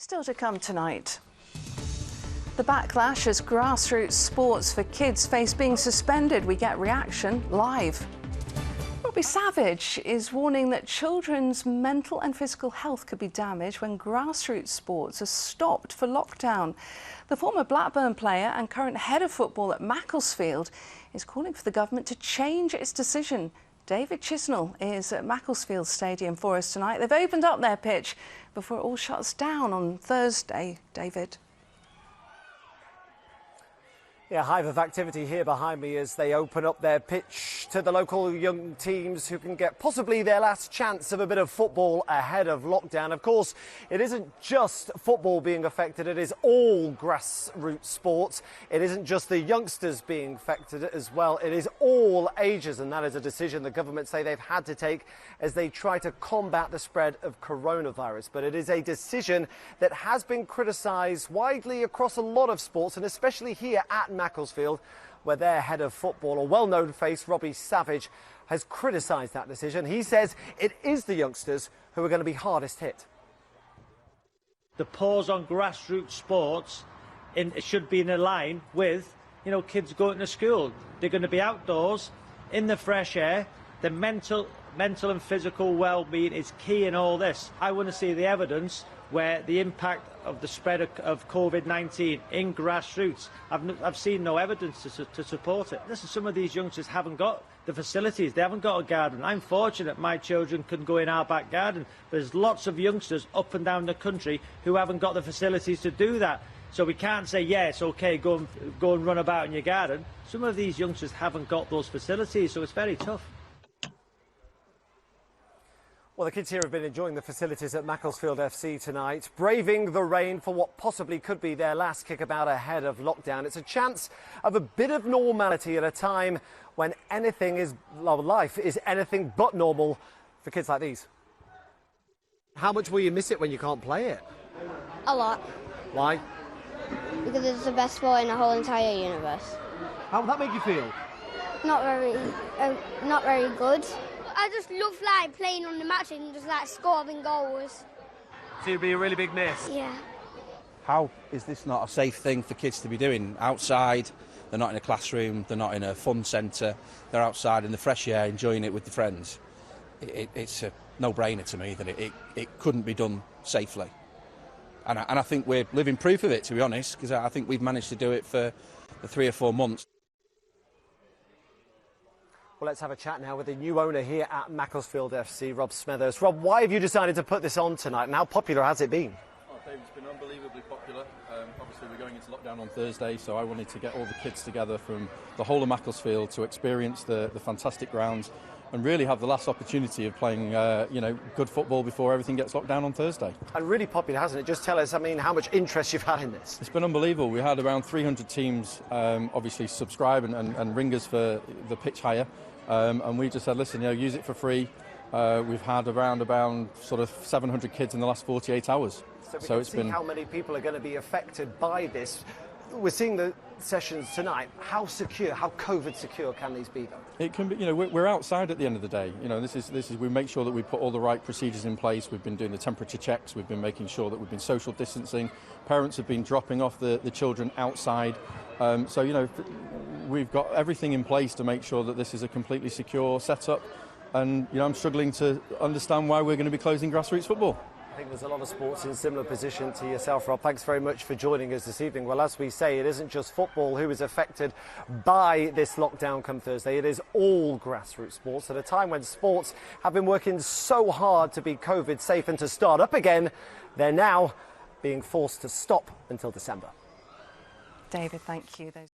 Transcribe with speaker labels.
Speaker 1: Still to come tonight. The backlash as grassroots sports for kids face being suspended. We get reaction live. Robbie Savage is warning that children's mental and physical health could be damaged when grassroots sports are stopped for lockdown. The former Blackburn player and current head of football at Macclesfield is calling for the government to change its decision. David Chisnell is at Macclesfield Stadium for us tonight. They've opened up their pitch before it all shuts down on Thursday. David.
Speaker 2: Yeah, hive of activity here behind me as they open up their pitch to the local young teams who can get possibly their last chance of a bit of football ahead of lockdown. Of course, it isn't just football being affected, it is all grassroots sports. It isn't just the youngsters being affected as well, it is all ages, and that is a decision the government say they've had to take as they try to combat the spread of coronavirus. But it is a decision that has been criticised widely across a lot of sports, and especially here at Macclesfield, where their head of football, a well-known face, Robbie Savage, has criticised that decision. He says it is the youngsters who are going to be hardest hit.
Speaker 3: The pause on grassroots sports it should be in a line with, kids going to school. They're going to be outdoors, in the fresh air. The mental and physical well-being is key in all this. I want to see the evidence where the impact of the spread of COVID-19 in grassroots, I've seen no evidence to support it. Listen, some of these youngsters haven't got the facilities, they haven't got a garden. I'm fortunate my children can go in our back garden. There's lots of youngsters up and down the country who haven't got the facilities to do that. So we can't say, yeah, it's okay, go and run about in your garden. Some of these youngsters haven't got those facilities, so it's very tough.
Speaker 2: Well, the kids here have been enjoying the facilities at Macclesfield FC tonight, braving the rain for what possibly could be their last kickabout ahead of lockdown. It's a chance of a bit of normality at a time when life is anything but normal for kids like these. How much will you miss it when you can't play it?
Speaker 4: A lot.
Speaker 2: Why?
Speaker 4: Because it's the best sport in the whole entire universe.
Speaker 2: How would that make you feel?
Speaker 4: Not very good. I just love playing on the match and just scoring goals.
Speaker 2: So it'd be a really big miss?
Speaker 4: Yeah.
Speaker 5: How is this not a safe thing for kids to be doing? Outside, they're not in a classroom, they're not in a fun centre, they're outside in the fresh air enjoying it with the friends. It's a no-brainer to me that it couldn't be done safely. And I think we're living proof of it, to be honest, because I think we've managed to do it for the 3 or 4 months.
Speaker 2: Well, let's have a chat now with the new owner here at Macclesfield FC, Rob Smethurst. Rob, why have you decided to put this on tonight, and how popular has it been?
Speaker 6: Oh, Dave, it's been unbelievably popular. Obviously, we're going into lockdown on Thursday, so I wanted to get all the kids together from the whole of Macclesfield to experience the fantastic grounds and really have the last opportunity of playing, good football before everything gets locked down on Thursday.
Speaker 2: And really popular, hasn't it? Just tell us, how much interest you've had in this.
Speaker 6: It's been unbelievable. We had around 300 teams obviously subscribe and ring us for the pitch hire. And we just said, listen, use it for free. We've had around about sort of 700 kids in the last 48 hours.
Speaker 2: So it's been how many people are going to be affected by this. We're seeing the sessions tonight. How secure, how COVID secure can these be, though?
Speaker 6: It can be. We're outside at the end of the day. This is. We make sure that we put all the right procedures in place. We've been doing the temperature checks. We've been making sure that we've been social distancing. Parents have been dropping off the children outside. We've got everything in place to make sure that this is a completely secure setup. And I'm struggling to understand why we're going to be closing grassroots football.
Speaker 2: I think there's a lot of sports in similar position to yourself, Rob. Thanks very much for joining us this evening. Well, as we say, it isn't just football who is affected by this lockdown come Thursday. It is all grassroots sports at a time when sports have been working so hard to be COVID safe and to start up again. They're now being forced to stop until December.
Speaker 1: David, thank you.